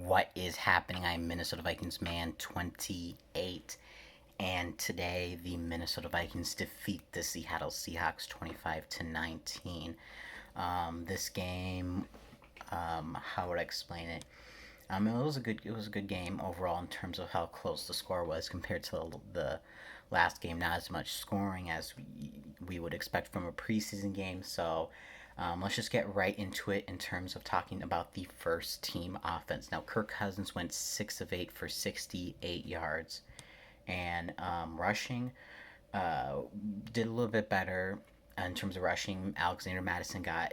What is happening? I'm Minnesota Vikings man 28, and today the Minnesota Vikings defeat the Seattle Seahawks 25 to 19. This game, how would I explain it? It was a good game overall in terms of how close the score was compared to the last game. Not as much scoring as we would expect from a preseason game. So let's just get right into it in terms of talking about the first team offense. Now, Kirk Cousins went 6 of 8 for 68 yards, and rushing uh, did a little bit better in terms of rushing. Alexander Madison got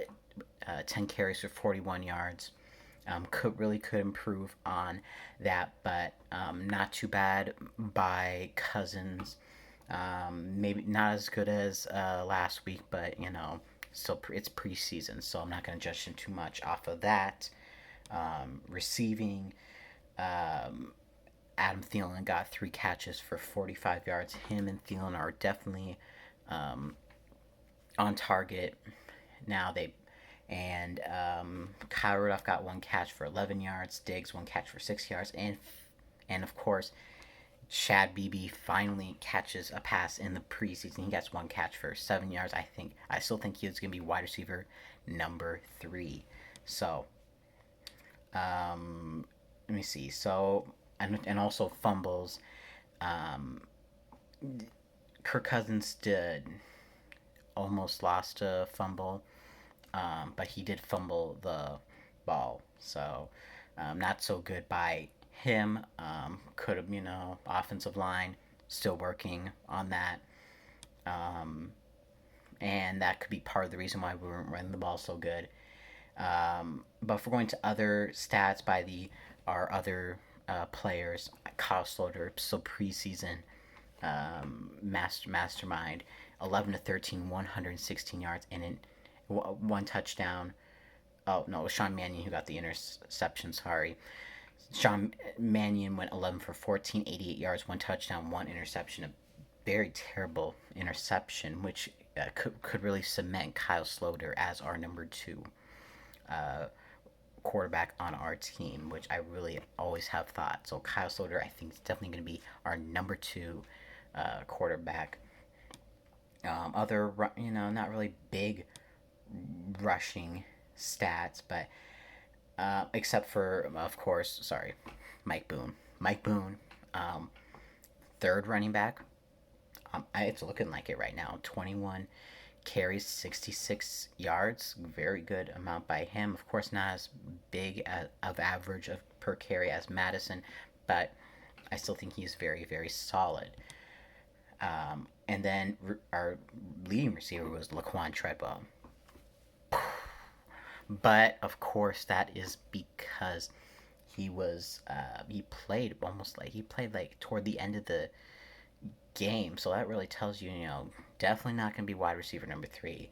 10 carries for 41 yards. Could improve on that, but not too bad by Cousins. Maybe not as good as last week, but still it's preseason, so I'm not going to judge him too much off of that. Receiving, um, Adam Thielen got 3 catches for 45 yards. Him and Thielen are definitely um, on target now. Kaare Vedvik got 1 catch for 11 yards. Diggs 1 catch for 6 yards, and of course Chad Beebe finally catches a pass in the preseason. He gets 1 catch for 7 yards. I still think he's gonna be wide receiver number 3. So let me see. And also fumbles. Um, Kirk Cousins did almost lost a fumble, but he did fumble the ball. So not so good by him. Could have, offensive line still working on that. Um, and that could be part of the reason why we weren't running the ball so good. But if we're going to other stats by our other players, Kyle Sloter, so preseason mastermind, 11 to 13, 116 yards, and one touchdown. Oh no, it was Sean Mannion who got the interception. Sorry, Sean Mannion went 11 for 14, 88 yards, one touchdown, one interception. A very terrible interception, which could really cement Kyle Sloter as our number 2 uh, quarterback on our team, which I really always have thought. So Kyle Sloter, I think, is definitely going to be our number 2 quarterback. Not really big rushing stats, but except for, of course, sorry, Mike Boone. Mike Boone, um, third running back. It's looking like it right now. 21 carries, 66 yards. Very good amount by him. Of course, not as big of average of per carry as Madison, but I still think he's very, very solid. And then our leading receiver was Laquan Treadwell. But of course, that is because he played like toward the end of the game, so that really tells you, definitely not going to be wide receiver number 3.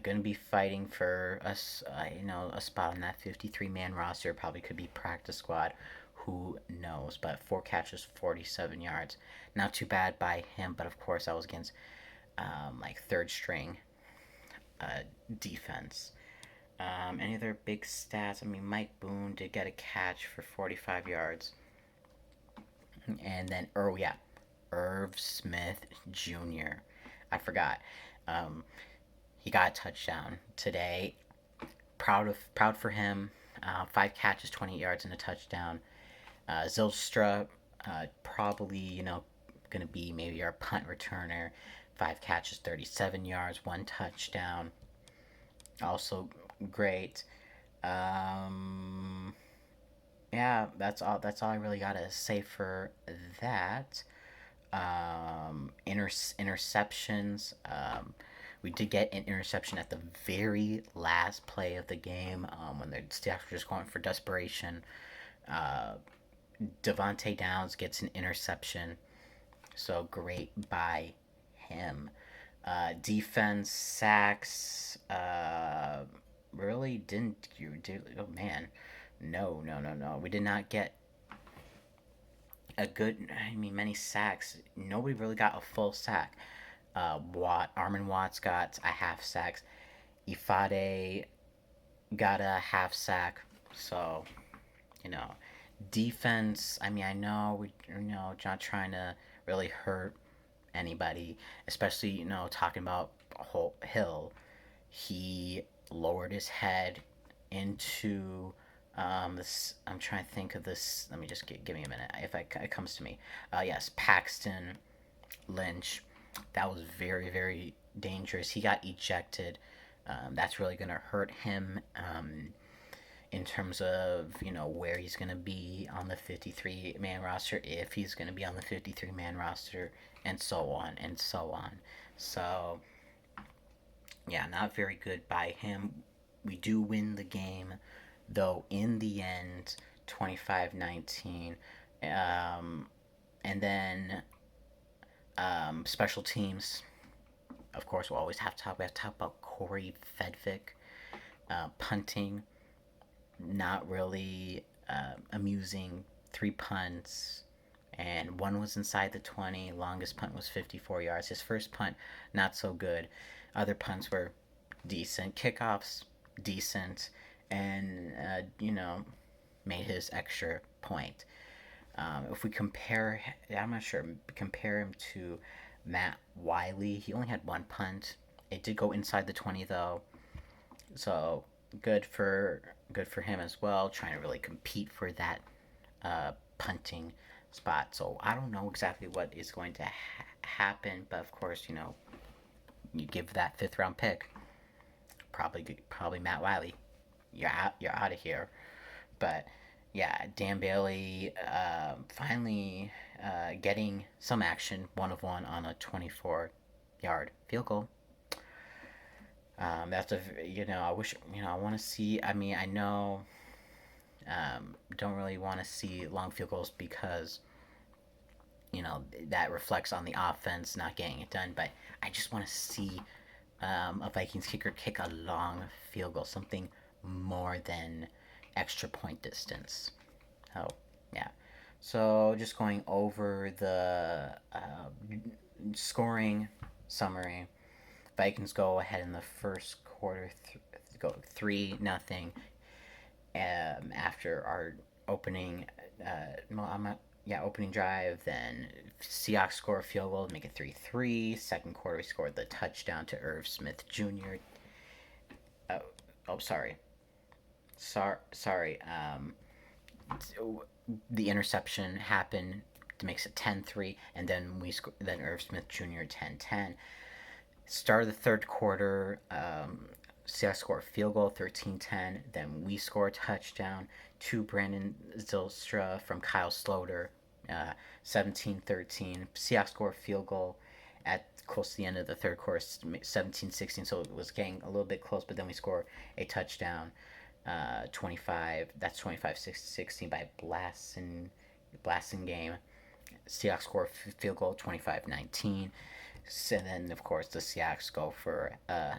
Going to be fighting for us, a spot on that 53-man roster. Probably could be practice squad. Who knows? But 4 catches, 47 yards. Not too bad by him, but of course, that was against like third string uh, defense. Any other big stats? I mean, Mike Boone did get a catch for 45 yards. And then, Irv Smith Jr. I forgot. Um, he got a touchdown today. Proud for him. 5 catches, 28 yards, and a touchdown. Zylstra, probably going to be maybe our punt returner. 5 catches, 37 yards, one touchdown. Also great. Um, yeah, that's all I really gotta say for that. Interceptions. We did get an interception at the very last play of the game, when the Seahawks were just going for desperation. Uh, Devontae Downs gets an interception, so great by him. Defense sacks. Really didn't you do? Oh man, no, no, no, no. We did not get a good. I mean, many sacks. Nobody really got a full sack. Armin Watts got a half sack. Ifade got a half sack. So, you know, Defense, I mean, I know not trying to really hurt anybody, especially talking about Hill. He lowered his head into this. I'm trying to think of this. Let me just give me a minute if it comes to me. Yes, Paxton Lynch. That was very, very dangerous. He got ejected. That's really going to hurt him in terms of where he's going to be on the 53 man roster, if he's going to be on the 53 man roster, and so on and so on. So yeah, not very good by him. We do win the game, though, in the end, 25-19. And then special teams. Of course, we'll always have to talk. We have to talk about Kaare Vedvik punting. Not really amusing. 3 punts, and one was inside the 20. Longest punt was 54 yards. His first punt, not so good. Other punts were decent. Kickoffs, decent. And, made his extra point. If we compare, I'm not sure, compare him to Matt Wiley, he only had 1 punt. It did go inside the 20, though. So good for him as well, trying to really compete for that punting spot. So I don't know exactly what is going to happen, but of course, you give that 5th round pick, probably Matt Wiley. You're out of here. But yeah, Dan Bailey finally getting some action, 1 of 1 on a 24-yard field goal. That's I wish, I want to see, I mean, I know, don't really want to see long field goals because, that reflects on the offense not getting it done, but I just want to see a Vikings kicker kick a long field goal, something more than extra point distance. Oh, yeah. So just going over the scoring summary. Vikings go ahead in the first quarter, go 3-0. After our opening, opening drive. Then Seahawks score a field goal to make it 3-3. Second quarter, we scored the touchdown to Irv Smith Jr. Sorry. Sorry. The interception happened to makes it 10-3, and then then Irv Smith Jr. 10-10. Start of the third quarter, Seahawks score a field goal, 13-10. Then we score a touchdown to Brandon Zylstra from Kyle Sloter, 17-13. Seahawks score a field goal at close to the end of the third quarter, 17-16. So it was getting a little bit close, but then we score a touchdown, 25. That's 25-16 by Blasingame. Seahawks score a field goal, 25-19. And then, of course, the Seahawks go for a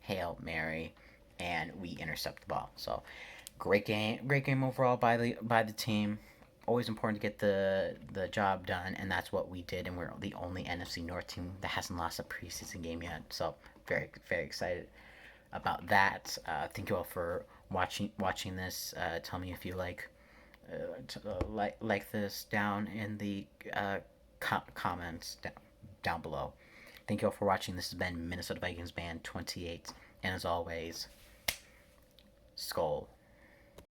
Hail Mary, and we intercept the ball. So, great game overall by the team. Always important to get the job done, and that's what we did. And we're the only NFC North team that hasn't lost a preseason game yet. So, very, very excited about that. Thank you all for watching this. Tell me if you like this down in the comments down below. Thank you all for watching. This has been Minnesota Vikings Man 28, and as always, Skull